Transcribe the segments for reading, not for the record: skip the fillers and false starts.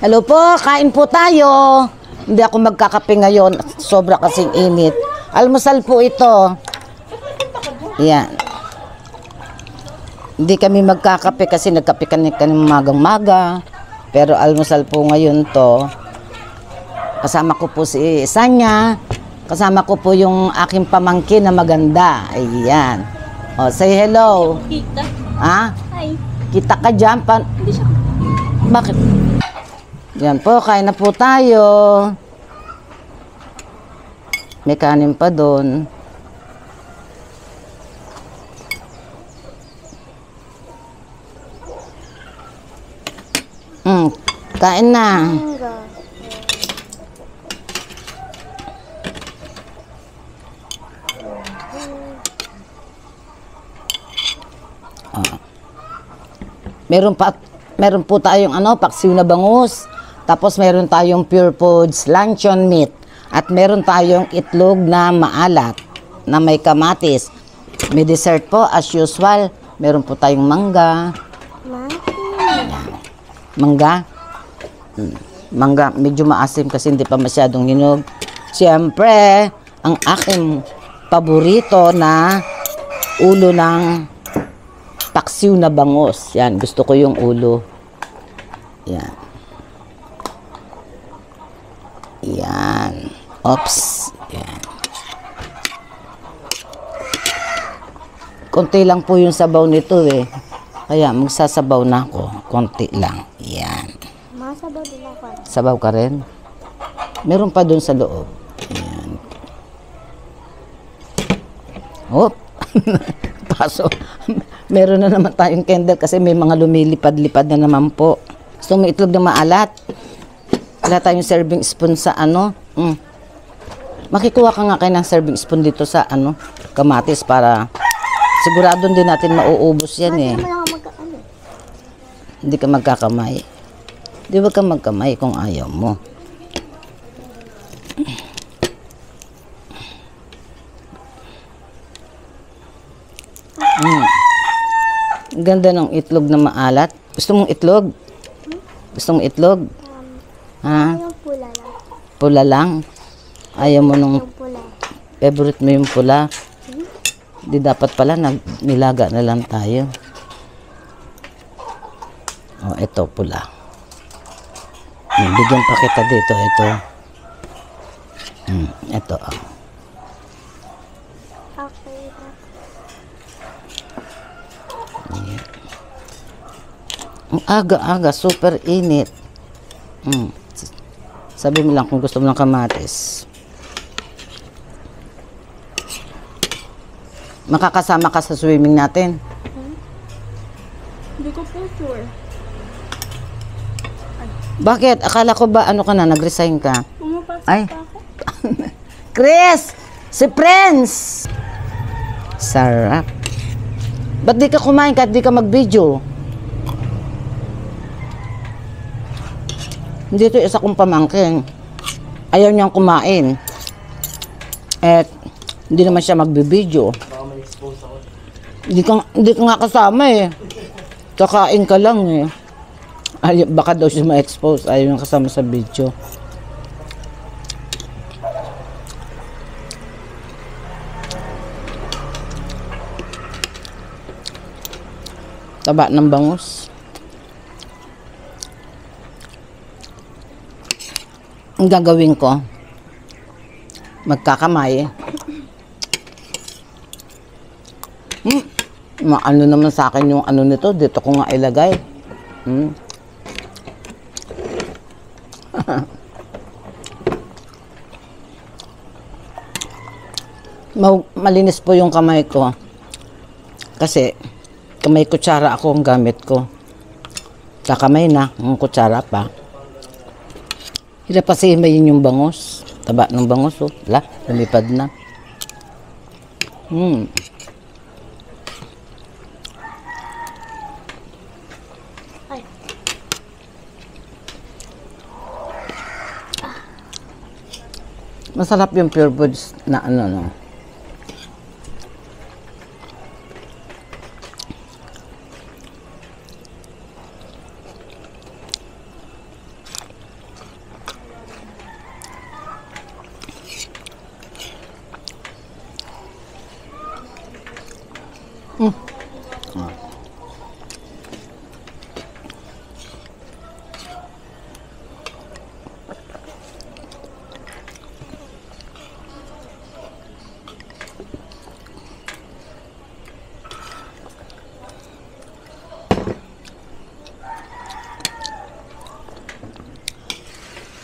Hello po, kain po tayo. Hindi ako magkakape ngayon. Sobra kasing init. Almusal po ito. Yan. Hindi kami magkakape kasi nagkape kami magang-maga. Pero almusal po ngayon to. Kasama ko po si Sanya. Kasama ko po yung aking pamangkin na maganda. Ayan. O, say hello. Kita. Ha? Hi. Kita ka dyan. Hindi siya. Bakit? Yan po, kain na po tayo. May kanin pa doon. Kain na. Meron po tayong paksiw na bangus. Tapos meron tayong Pure Foods luncheon meat. At meron tayong itlog na maalat na may kamatis. May dessert po as usual. Meron po tayong mangga. Mangga? Mangga, medyo maasim kasi hindi pa masyadong hinog. Siyempre, ang aking paborito na ulo ng paksiw na bangus. Yan, gusto ko yung ulo. Yan. Yan. Oops. Yan. Konti lang po yung sabaw nito eh. Kaya magsasabaw na ako. Konti lang. Yan. Masabaw din ako. Sabaw ka rin? Meron pa dun sa loob. Yan. Hop. Paso. Meron na naman tayong candle kasi may mga lumilipad-lipad na naman po. Gusto mo itlog na maalat? Wala tayong serving spoon sa Makikuha ka nga kayo ng serving spoon dito sa kamatis para sigurado din natin mauubos yan eh. Hindi ka magkakamay. Di ba ka magkamay kung ayaw mo? Ganda ng itlog na maalat. Gusto mong itlog? Gusto mong itlog? Ha? Yung pula lang. Pula lang? Ayaw mo nung Yung pula. favorite mo yung pula? Di dapat pala nilaga na lang tayo. Oh, ito pula. Bigyan pa kita dito. Ito. Ito. Okay. Yeah. Ang aga-aga, super init. Sabi mo lang kung gusto mo ng kamatis. Makakasama ka sa swimming natin? Hindi ko po sure. Bakit? Akala ko ba ka na, nag-resign ka? Pumapasok Ay. pa ako. Chris! Si Prince! Sarap. Ba't di ka kumain kahit di ka mag-video? Dito isa kong pamangkin. Ayaw niyang kumain. At hindi naman siya magbi-video. Hindi ka nga kasama eh. Kakain ka lang eh. Ay, baka daw siya ma-expose. Ayaw niyang kasama sa video. Taba ng bangus. Ang gagawin ko, magkakamay. Maano naman sa akin yung nito, dito ko nga ilagay. Malinis po yung kamay ko. Kasi, kamay kutsara ako ang gamit ko. Sa kamay na, ang kutsara pa. Hirap kasi himayin yung bangus. Taba ng bangus, oh. Wala, lumipad na. Ay. Masarap yung Pure Foods na no.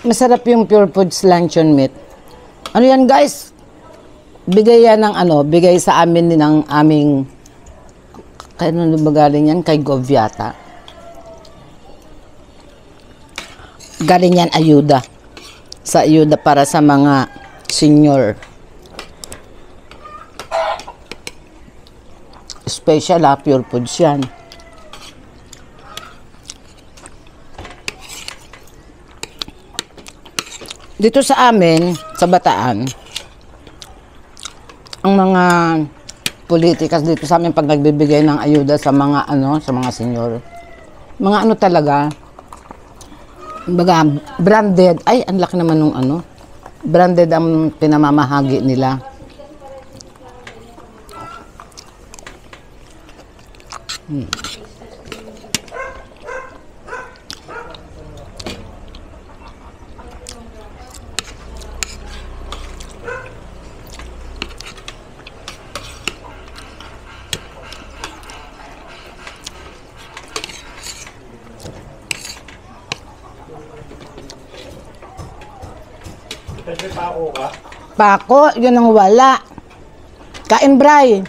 Masarap yung Pure Foods luncheon meat. Ano yan guys? Bigay yan ng bigay sa amin din ng aming, kaya ano ba galing yan? Kay Gov yata. Galing yan ayuda. Sa ayuda para sa mga senior. Special Pure Foods yan. Dito sa amin, sa Bataan, ang mga politikas dito sa amin pag nagbibigay ng ayuda sa mga sa mga senior. Mga talaga, baga branded, ay ang laki naman nung branded ang pinamamahagi nila. Kasi pako ka? Pako, yun ang wala. Kain, Bray.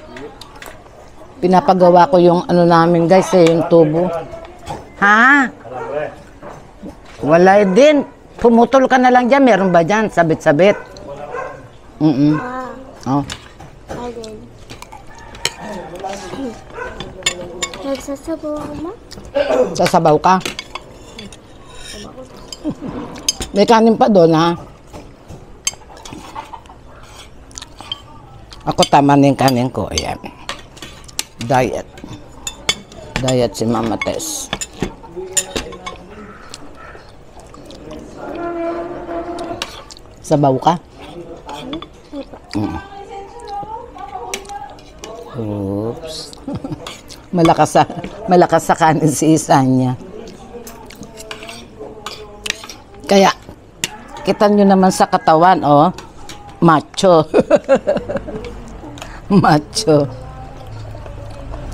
Pinapagawa ko yung namin guys, yung tubo. Ha? Alambre. Wala din. Pumutol ka na lang dyan. Meron ba dyan? Sabit-sabit. Oh. Alin. Nagsasabaw ako, ma? Sasabaw ka. May kanin pa doon, ha? Ako tama na yung kanin ko. Ayan. Diet. Diet si Mama Tess. Sabaw ka? Oops. malakas sa kanin si Isanya. Kaya, kita nyo naman sa katawan, macho. Macho.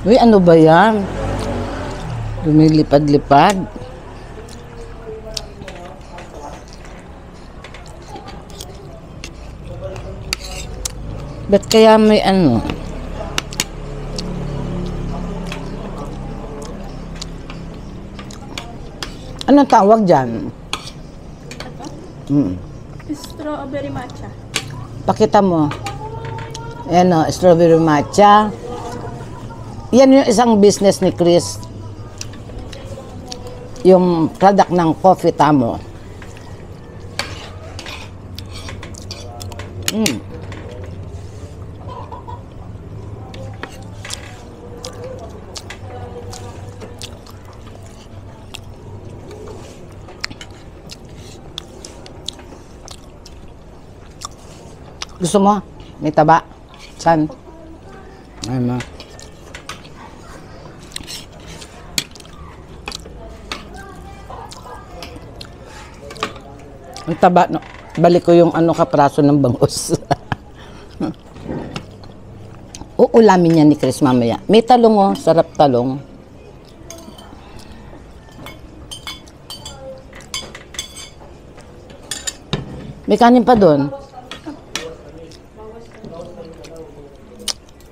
Uy, ano ba yan? Lumilipad-lipad. Ba't kaya may Anong tawag dyan? Strawberry matcha. Pakita mo. Ayan strawberry matcha. Yan yung isang business ni Chris. Yung product ng Coffee Tamo. Gusto mo? May taba? San? Ayun mo. Ang taba, no? Balik ko yung kapraso ng bangus. Uulamin niya ni Chris mamaya. May talong sarap talong. May kanin pa doon.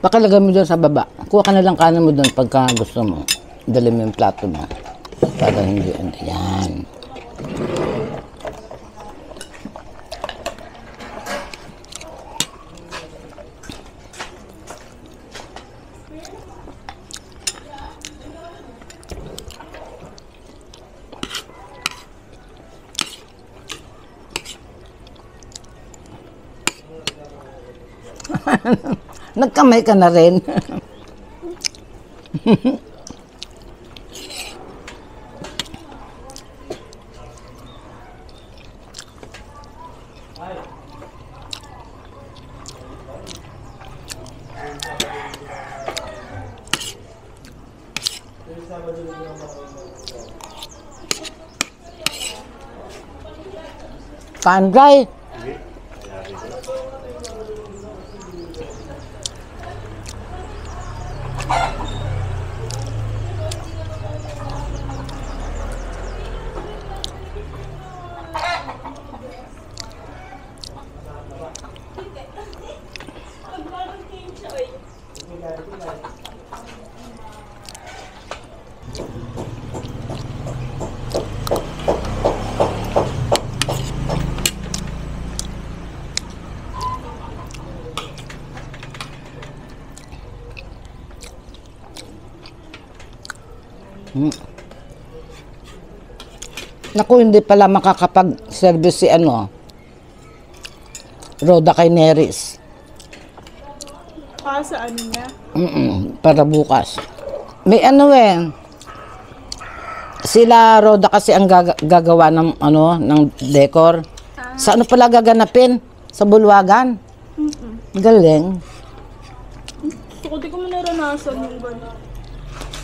Pakalagay mo doon sa baba. Kuha ka na lang kanin mo doon pagka gusto mo. Dali mo yung plato mo. Para hindi yan. Nagkamay ka na rin. Kanday. Naku, hindi pala makakapag-service si ano, Roda kay Neris. Sa ano niya? Para bukas. May ano sila Roda kasi ang gagawa ng ano, ng decor. Sa ano pala gaganapin? Sa Bulwagan. Galing. So, di ko mo naranasan yung gano'n.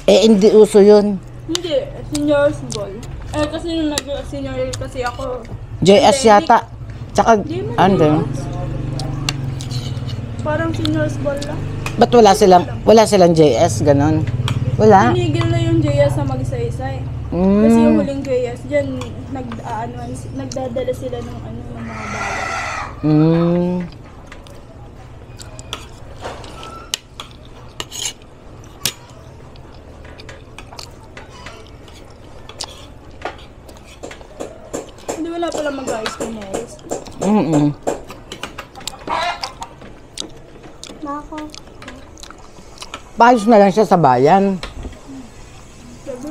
Hindi uso yun. Hindi, seniors ball. Kasi nung nag-senior kasi ako. JS yata. Tsaka, Di mo ano? Parang seniors ball lang. Ba't wala silang JS, ganon? Wala. Tinigil na yung JS na mag-isa-isa eh. Kasi yung huling JS dyan, nagdadala sila ng ano, ng mga bawal. Hindi wala pala mag-ayos kay Neris. Paayos na lang siya sa bayan.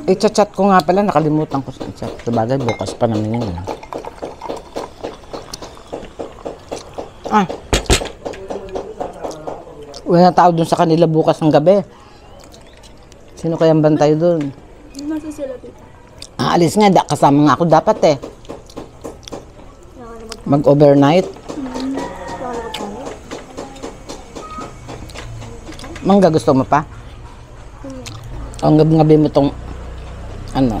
I-chat ko nga pala, nakalimutan ko sa chat. Sabagay, bukas pa naman yun. Wala tao dun sa kanila bukas ng gabi. Sino kayang bantay dun? Nasa sila dito. Aalis nga, kasama nga ako dapat eh. Mag-overnight. Mangga, gusto mo pa? O ngab-ngabi mo tong ano?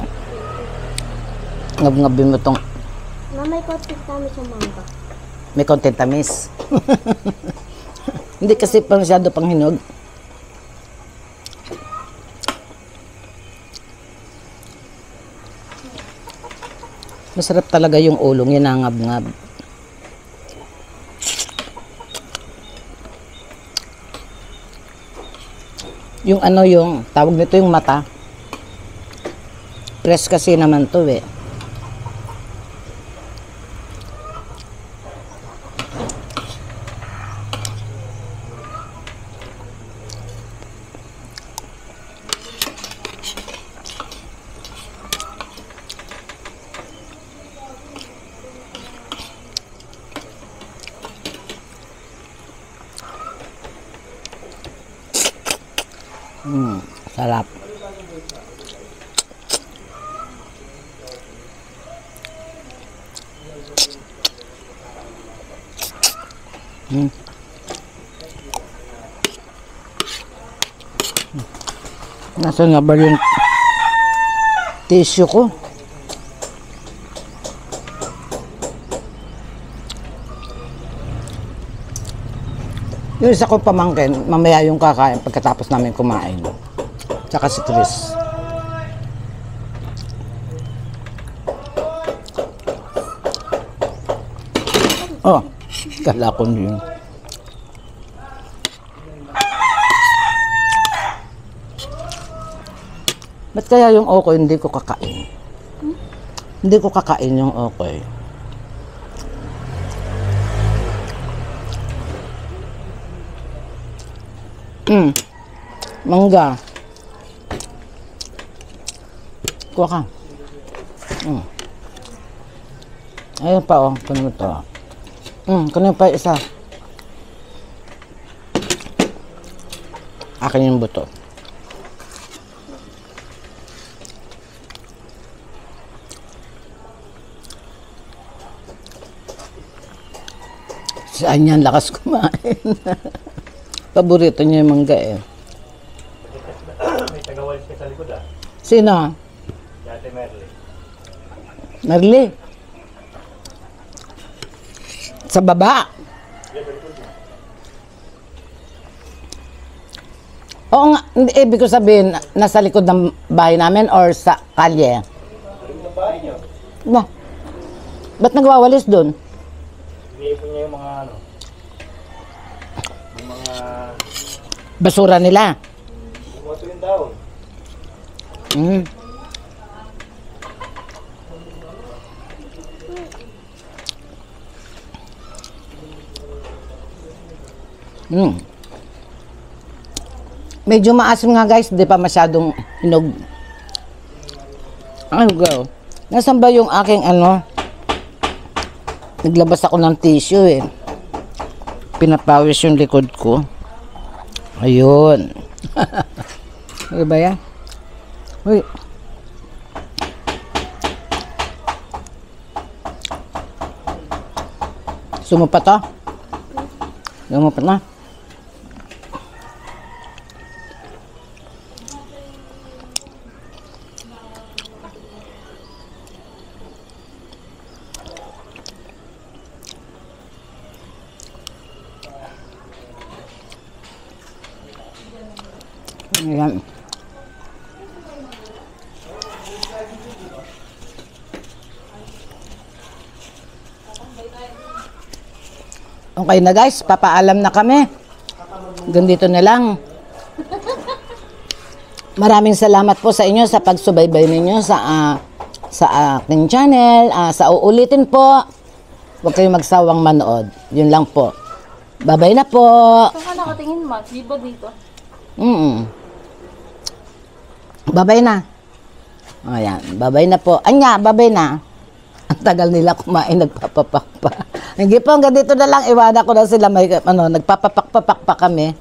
Ngab-ngabi mo tong May content tamis yung mangga. may content tamis. Hindi kasi pa masyado pang hinog. Masarap talaga yung ulong, yun ang ngab-ngab. Yung ano yung, tawag nito yung mata. Press kasi naman to eh. Sarap. Nasaan nga ba yung tissue ko? Yung isa ko pamangkin, mamaya yung kakain pagkatapos namin kumain. Tsaka si Chris. Oh, kala ko yun. Ba't kaya yung okoy hindi ko kakain? Hindi ko kakain yung okoy. Mangga. Kuha ka. Ayun pa oh, kunin mo to. Kunin pa isa. Akin yung buto. Saan yan lakas kumain? Paborito niya yung mangga eh. May tagawalis ka sa likod ah. Sino? Si Ate Merly. Merly? Sa baba? Oo nga, ibig ko sabihin, nasa likod ng bahay namin or sa kalye? Yung bahay niyo. Ba? Ba't nagwawalis doon? Iniipon niya yung mga ano. Yung mga Basura nila? bumoto yung daon. Medyo maasim nga guys, di pa masyadong hinog. Ano go? Nasaan ba yung aking ano? Naglabas ako ng tissue eh. Pinapawis yung likod ko. Ayun. Ano ba yan? Uy. Sumupat to? Sumupat na. Ayan. Okay na guys, papaalam na kami. Ganito na lang. Maraming salamat po sa inyo sa pagsubaybay ninyo sa aking channel. Sa uulitin po, huwag kayong magsawang manood. Yun lang po. Bye-bye na po. Saan ka nakatingin, Ma? Di ba dito? Bye-bye na. Ayan, bye-bye na po. Anya, bye-bye na. Ang tagal nila kumain, nagpapapak pa. Hindi po, hanggang dito na lang, iwanan ko na sila, may, nagpapapak-papak pa kami.